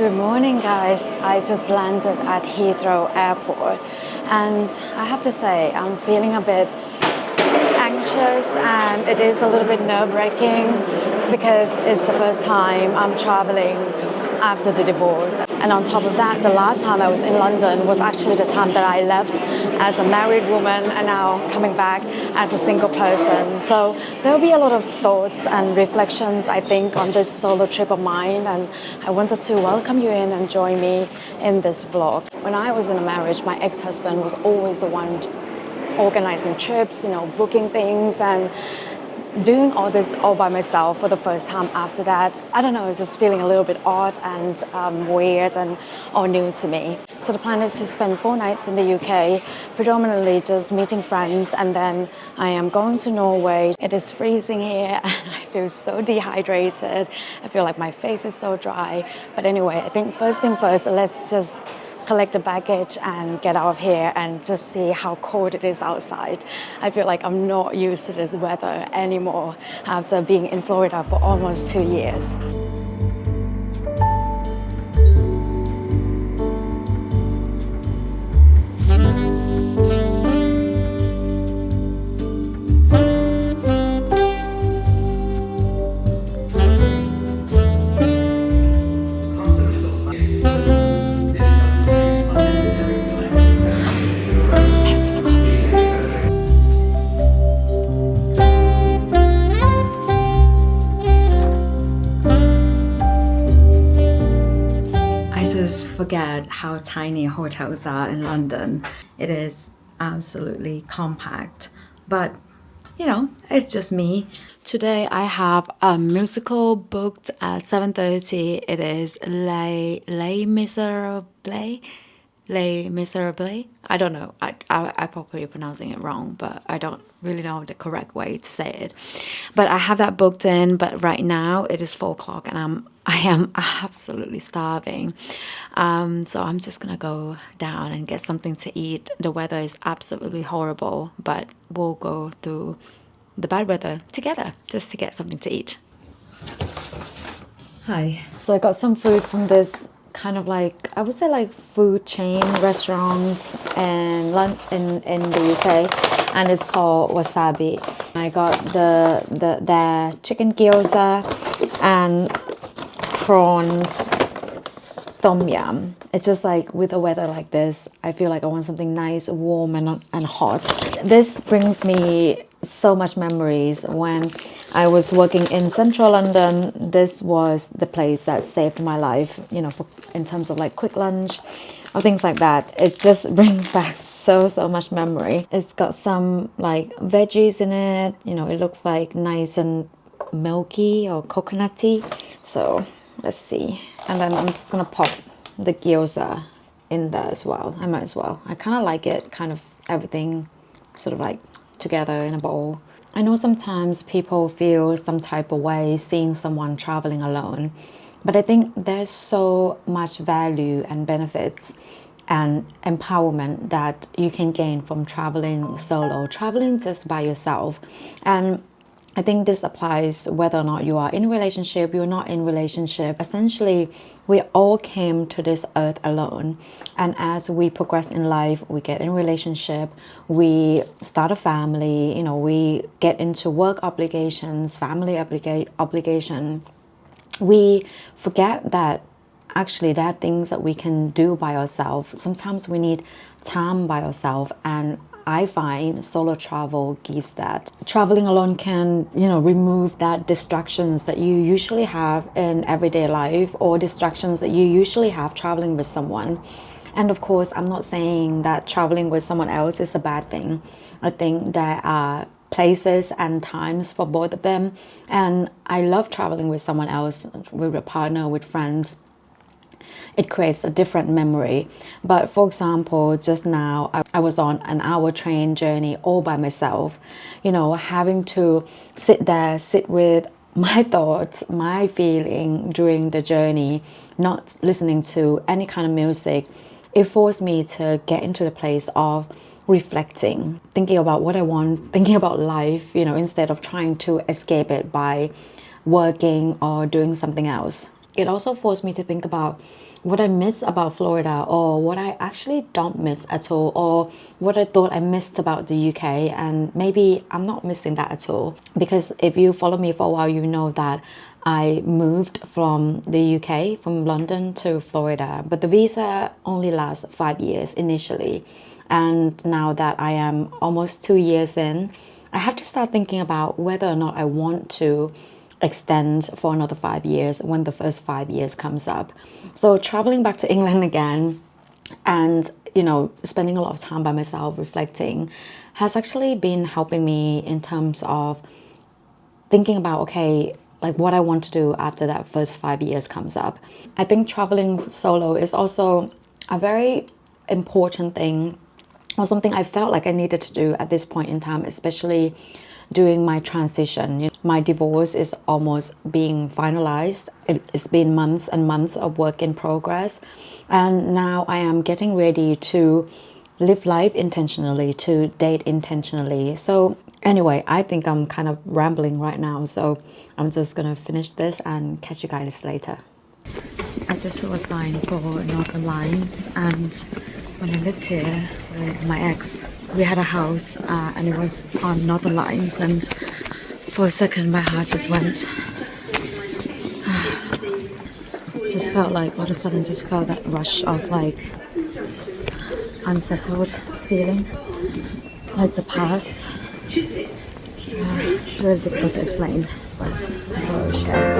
Good morning, guys. I just landed at Heathrow Airport and I have to say I'm feeling a bit anxious and it is a little bit nerve-wracking because it's the first time I'm traveling after the divorce. And on top of that, the last time I was in London was actually the time that I left as a married woman and now coming back as a single person. So there'll be a lot of thoughts and reflections, I think, on this solo trip of mine, and I wanted to welcome you in and join me in this vlog. When I was in a marriage, my ex-husband was always the one organizing trips, booking things and doing all this all by myself for the first time after that. I don't know, it's just feeling a little bit odd and weird and all new to me. So the plan is to spend 4 nights in the UK, predominantly just meeting friends, and then I am going to Norway. It is freezing here and I feel so dehydrated. I feel like my face is so dry. But anyway, I think first thing first, let's just collect the baggage and get out of here and just see how cold it is outside. I feel like I'm not used to this weather anymore after being in Florida for almost 2 years. Forget how tiny hotels are in London. It is absolutely compact, but it's just me. Today I have a musical booked at 7:30. It is 𝘰𝘰𝘮𝘰. I don't know. I probably pronouncing it wrong, but I don't really know the correct way to say it. But I have that booked in. But right now it is 4 o'clock and I am absolutely starving. So I'm just gonna go down and get something to eat. The weather is absolutely horrible, but we'll go through the bad weather together just to get something to eat. Hi. So I got some food from this kind of I would say food chain restaurants in the UK, and it's called Wasabi. I got the chicken gyoza and prawns tom yum. It's just with the weather like this, I feel like I want something nice, warm and hot. This brings me so much memories. When I was working in central London, this was the place that saved my life, in terms of quick lunch or things like that. It just brings back so much memory. It's got some veggies in it, it looks nice and milky or coconutty. So let's see. And then I'm just gonna pop the gyoza in there as well. I might as well. I kind of like it, kind of everything sort of together in a bowl. I know sometimes people feel some type of way seeing someone traveling alone, but I think there's so much value and benefits and empowerment that you can gain from traveling solo, traveling just by yourself. And I think this applies whether or not you are in a relationship, you're not in a relationship. Essentially, we all came to this earth alone. And as we progress in life, we get in a relationship, we start a family, we get into work obligations, family obligation. We forget that actually there are things that we can do by ourselves. Sometimes we need time by ourselves, and I find solo travel gives that. Traveling alone can, remove that distractions that you usually have in everyday life, or distractions that you usually have traveling with someone. And of course, I'm not saying that traveling with someone else is a bad thing. I think there are places and times for both of them. And I love traveling with someone else, with a partner, with friends. It creates a different memory. But for example, just now I was on an hour train journey all by myself, having to sit with my thoughts, my feeling during the journey, not listening to any kind of music. It forced me to get into the place of reflecting, thinking about what I want, thinking about life, instead of trying to escape it by working or doing something else. it also forced me to think about what I miss about Florida, or what I actually don't miss at all, or what I thought I missed about the UK, and maybe I'm not missing that at all. Because if you follow me for a while, you know that I moved from the UK, from London to Florida, but the visa only lasts 5 years initially. And now that I am almost 2 years in, I have to start thinking about whether or not I want to extend for another 5 years when the first 5 years comes up. So traveling back to England again and, you know, spending a lot of time by myself reflecting has actually been helping me in terms of thinking about, okay, like what I want to do after that first 5 years comes up. I think traveling solo is also a very important thing, or something I felt like I needed to do at this point in time, especially during my transition. My divorce is almost being finalized. It's been months and months of work in progress. And now I am getting ready to live life intentionally, to date intentionally. So anyway, I think I'm kind of rambling right now. So I'm just going to finish this and catch you guys later. I just saw a sign for Northern Lines, and when I lived here with my ex, we had a house and it was on Northern Lines, and for a second my heart just went, just felt like all of a sudden just felt that rush of like unsettled feeling, like the past. It's really difficult to explain, but I thought I would share.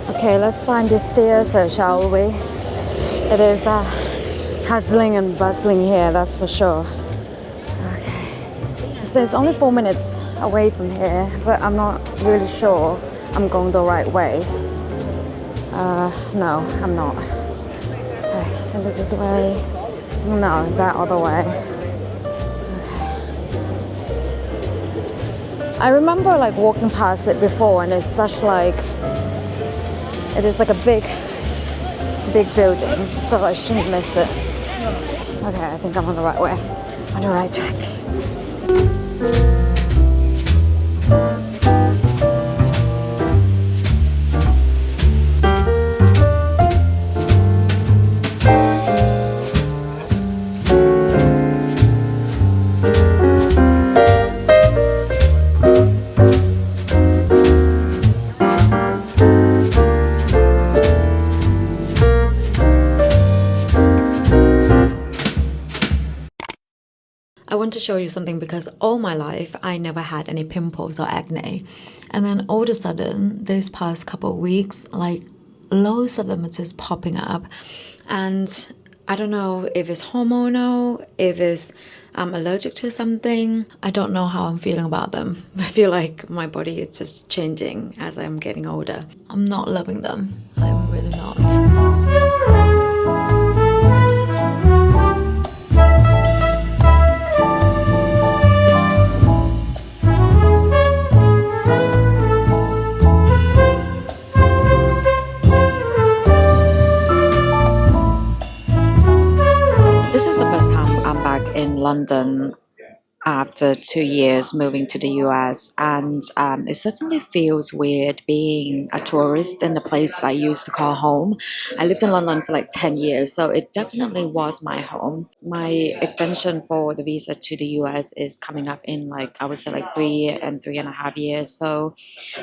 Okay, let's find this theatre, shall we? It is hustling and bustling here, that's for sure. Okay. So it's only 4 minutes away from here, but I'm not really sure I'm going the right way. No, I'm not. Okay, I think this is way. No, it's that other way. Okay. I remember like walking past it before, and it's such like, it is like a big building, so I shouldn't miss it. Okay, I think I'm on the right way, on the right track. I want to show you something, because all my life I never had any pimples or acne, and then all of a sudden these past couple of weeks, like loads of them are just popping up, and I don't know if it's hormonal, if it's I'm allergic to something. I don't know how I'm feeling about them. I feel like my body is just changing as I'm getting older. I'm not loving them. I'm really not. This is the first time I'm back in London after 2 years moving to the US, and it certainly feels weird being a tourist in a place that I used to call home. I lived in London for like 10 years, so it definitely was my home. My extension for the visa to the US is coming up in like, I would say like 3.5 years. So,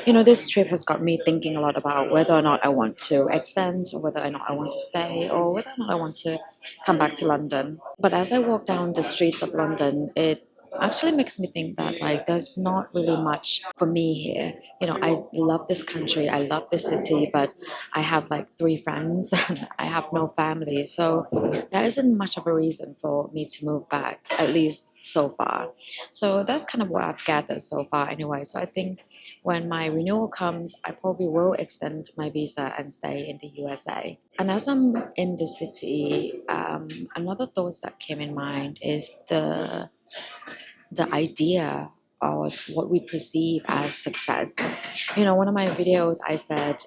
you know, this trip has got me thinking a lot about whether or not I want to extend, or whether or not I want to stay, or whether or not I want to come back to London. But as I walk down the streets of London, it actually makes me think that like there's not really much for me here. You know, I love this country, I love this city, but I have like 3 friends and I have no family, so there isn't much of a reason for me to move back, at least so far. So that's kind of what I've gathered so far anyway. So I think when my renewal comes, I probably will extend my visa and stay in the USA. And as I'm in the city, another thought that came in mind is the idea of what we perceive as success. You know, one of my videos I said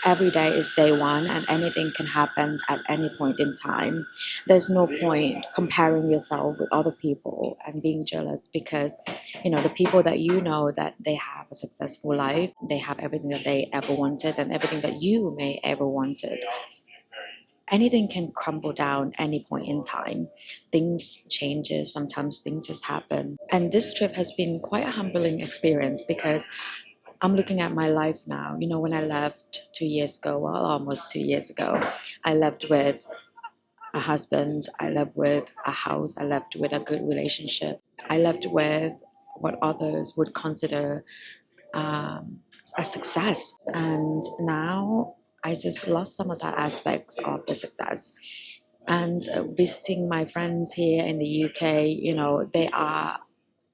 every day is day one and anything can happen at any point in time. There's no point comparing yourself with other people and being jealous because, the people that you know that they have a successful life, they have everything that they ever wanted and everything that you may ever wanted. Anything can crumble down any point in time. Things changes, sometimes things just happen. And this trip has been quite a humbling experience because I'm looking at my life now. When I left 2 years ago, well, almost 2 years ago, I left with a husband, I left with a house, I left with a good relationship. I left with what others would consider a success. And now I just lost some of that aspects of the success. And visiting my friends here in the UK, they are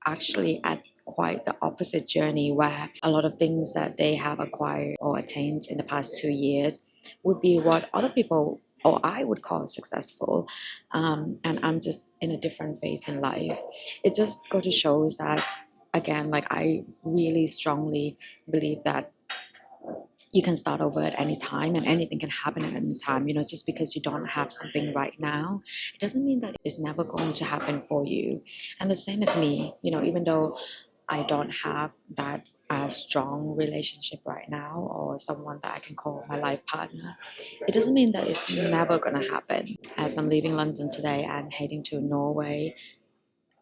actually at quite the opposite journey where a lot of things that they have acquired or attained in the past 2 years would be what other people or I would call successful, and I'm just in a different phase in life. It just goes to show that, again, like I really strongly believe that you can start over at any time and anything can happen at any time. Just because you don't have something right now, it doesn't mean that it's never going to happen for you. And the same as me, even though I don't have that strong relationship right now or someone that I can call my life partner, it doesn't mean that it's never going to happen. As I'm leaving London today and heading to Norway,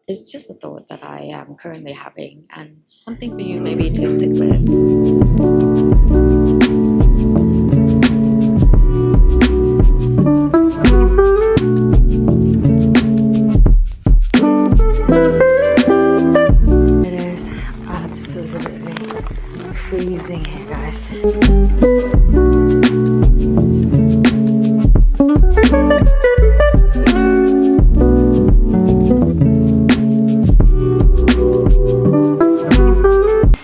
it's just a thought that I am currently having and something for you maybe to sit with. Freezing here, guys.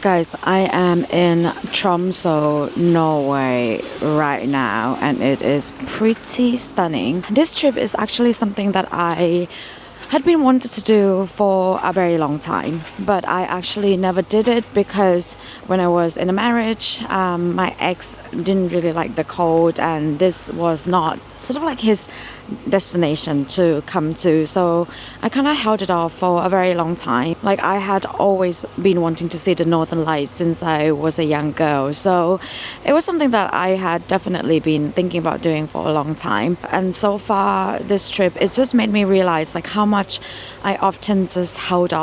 Guys, I am in Tromsø, Norway right now, and it is pretty stunning. This trip is actually something that I had been wanted to do for a very long time, but I actually never did it because when I was in a marriage, my ex didn't really like the cold, and this was not sort of like his destination to come to, so I kind of held it off for a very long time. Like, I had always been wanting to see the Northern Lights since I was a young girl, so it was something that I had definitely been thinking about doing for a long time. And so far this trip, it's just made me realize like how much I often just held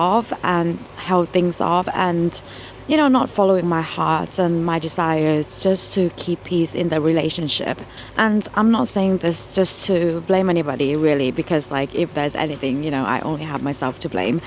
things off and not following my heart and my desires just to keep peace in the relationship. And I'm not saying this just to blame anybody, really, because like if there's anything, I only have myself to blame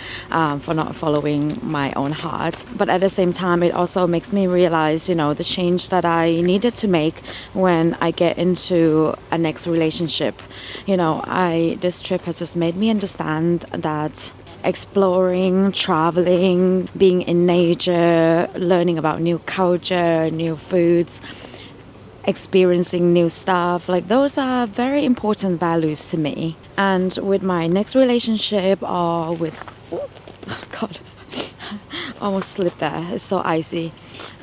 for not following my own heart. But at the same time, it also makes me realize, the change that I needed to make when I get into a next relationship. This trip has just made me understand that exploring, traveling, being in nature, learning about new culture, new foods, experiencing new stuff, like those are very important values to me. And with my next relationship or with God, almost slipped there, it's so icy.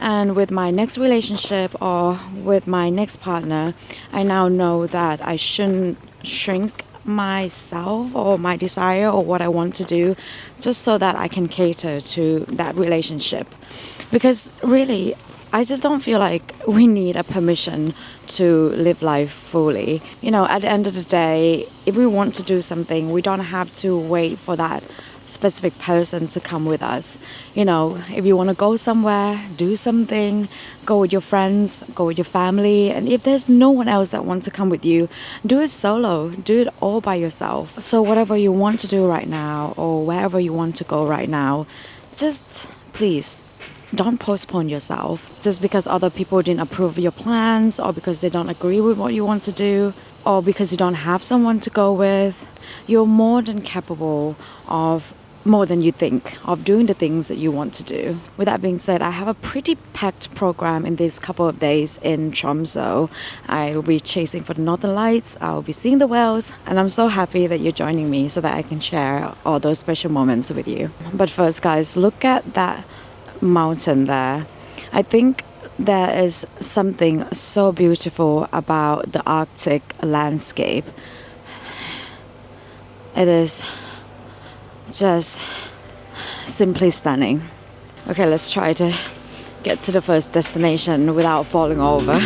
And with my next relationship or with my next partner, I now know that I shouldn't shrink myself or my desire or what I want to do just so that I can cater to that relationship. Because really, I just don't feel like we need a permission to live life fully. At the end of the day, if we want to do something, we don't have to wait for that specific person to come with us. If you want to go somewhere, do something, go with your friends, go with your family, and if there's no one else that wants to come with you, do it solo, do it all by yourself. So whatever you want to do right now or wherever you want to go right now, just please don't postpone yourself just because other people didn't approve of your plans or because they don't agree with what you want to do or because you don't have someone to go with. You're more than capable of more than you think of doing the things that you want to do. With that being said, I have a pretty packed program in these couple of days in Tromsø. I will be chasing for the Northern Lights, I will be seeing the whales, and I'm so happy that you're joining me so that I can share all those special moments with you. But first, guys, look at that mountain there. I think There is something so beautiful about the Arctic landscape. It is just simply stunning. Okay, let's try to get to the first destination without falling over.